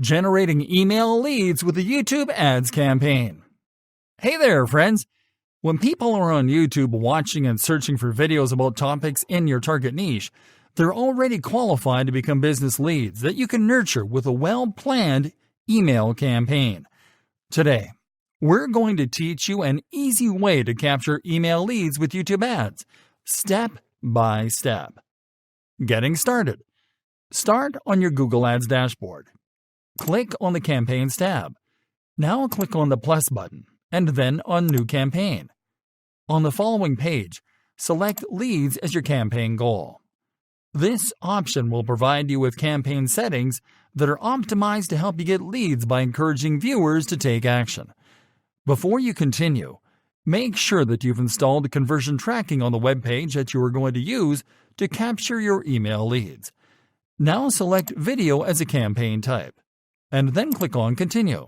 Generating email leads with the YouTube Ads campaign. Hey there, friends! When people are on YouTube watching and searching for videos about topics in your target niche, they're already qualified to become business leads that you can nurture with a well-planned email campaign. Today, we're going to teach you an easy way to capture email leads with YouTube Ads, step by step. Getting started. Start on your Google Ads dashboard. Click on the Campaigns tab. Now click on the plus button and then on New Campaign. On the following page, select Leads as your campaign goal. This option will provide you with campaign settings that are optimized to help you get leads by encouraging viewers to take action. Before you continue, make sure that you've installed conversion tracking on the web page that you are going to use to capture your email leads. Now select Video as a campaign type, and then click on Continue.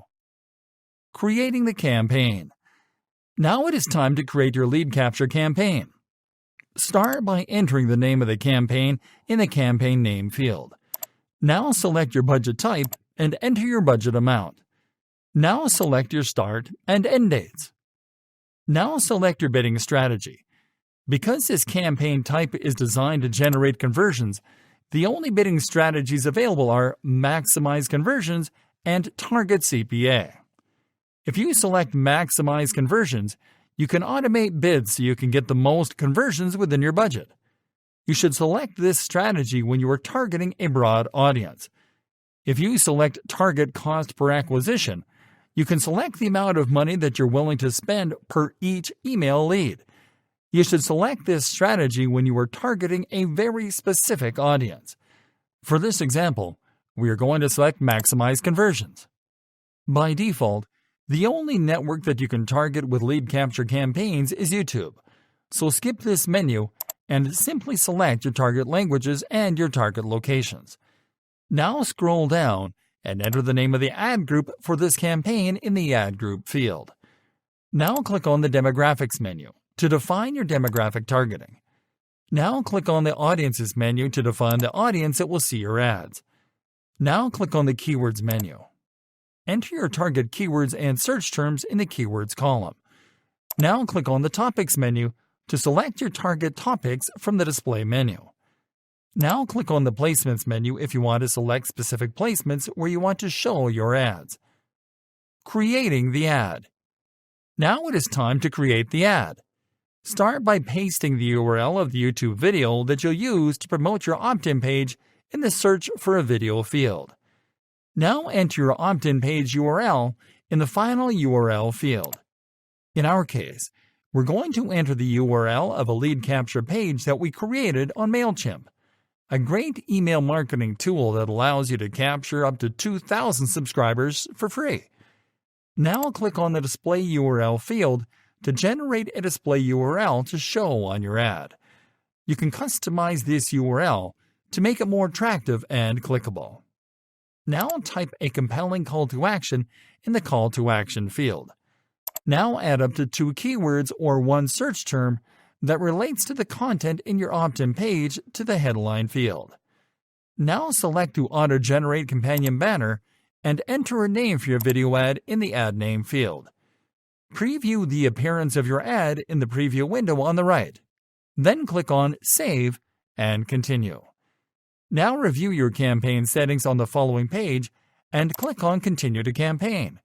Creating the campaign. Now it is time to create your lead capture campaign. Start by entering the name of the campaign in the Campaign Name field. Now select your budget type and enter your budget amount. Now select your start and end dates. Now select your bidding strategy. Because this campaign type is designed to generate conversions, the only bidding strategies available are Maximize Conversions and Target CPA. If you select Maximize Conversions, you can automate bids so you can get the most conversions within your budget. You should select this strategy when you are targeting a broad audience. If you select Target Cost per Acquisition, you can select the amount of money that you're willing to spend per each email lead. You should select this strategy when you are targeting a very specific audience. For this example, we are going to select Maximize Conversions. By default, the only network that you can target with lead capture campaigns is YouTube. So skip this menu and simply select your target languages and your target locations. Now scroll down and enter the name of the ad group for this campaign in the Ad Group field. Now click on the Demographics menu to define your demographic targeting. Now click on the Audiences menu to define the audience that will see your ads. Now click on the Keywords menu. Enter your target keywords and search terms in the Keywords column. Now click on the Topics menu to select your target topics from the Display menu. Now click on the Placements menu if you want to select specific placements where you want to show your ads. Creating the ad. Now it is time to create the ad. Start by pasting the URL of the YouTube video that you'll use to promote your opt-in page in the Search for a Video field. Now enter your opt-in page URL in the final URL field. In our case, we're going to enter the URL of a lead capture page that we created on MailChimp, a great email marketing tool that allows you to capture up to 2,000 subscribers for free. Now click on the Display URL field to generate a display URL to show on your ad. You can customize this URL to make it more attractive and clickable. Now type a compelling call to action in the Call to Action field. Now add up to 2 keywords or 1 search term that relates to the content in your opt-in page to the headline field. Now select to auto-generate companion banner and enter a name for your video ad in the Ad Name field. Preview the appearance of your ad in the preview window on the right. Then click on Save and Continue. Now review your campaign settings on the following page and click on Continue to Campaign.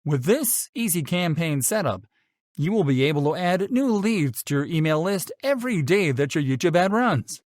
With this easy campaign setup, you will be able to add new leads to your email list every day that your YouTube ad runs.